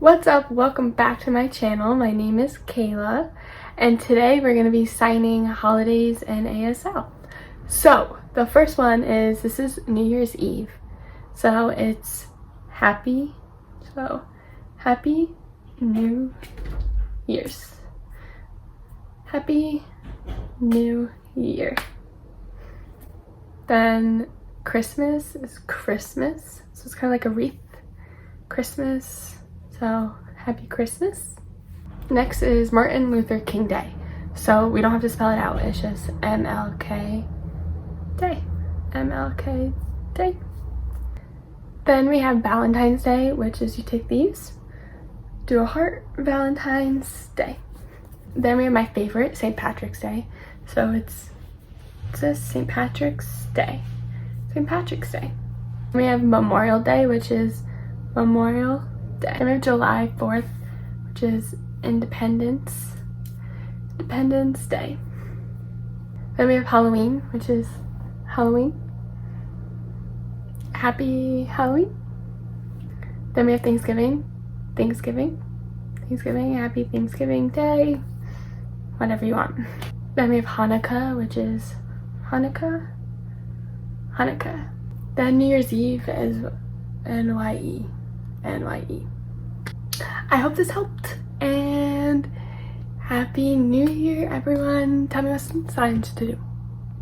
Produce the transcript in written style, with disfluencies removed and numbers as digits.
What's up? Welcome back to my channel. My name is Caela, and today we're going to be signing holidays in ASL. So the first one is, this is New Year's Eve. So it's Happy New Year's. Happy New Year. Then Christmas is Christmas. So it's kind of like a wreath. Christmas. So happy Christmas. Next is Martin Luther King Day. So we don't have to spell it out. It's just MLK Day. MLK Day. Then we have Valentine's Day, which is you take these, do a heart, Valentine's Day. Then we have my favorite, St. Patrick's Day. So it says St. Patrick's Day. St. Patrick's Day. We have Memorial Day, which is Memorial Day. And we have July 4th, which is Independence Day. Then we have Halloween, which is Halloween. Happy Halloween. Then we have Thanksgiving. Happy Thanksgiving Day. Whatever you want. Then we have Hanukkah, which is Hanukkah. Then New Year's Eve is NYE. I hope this helped, and Happy New Year, everyone. Tell me what signs to do.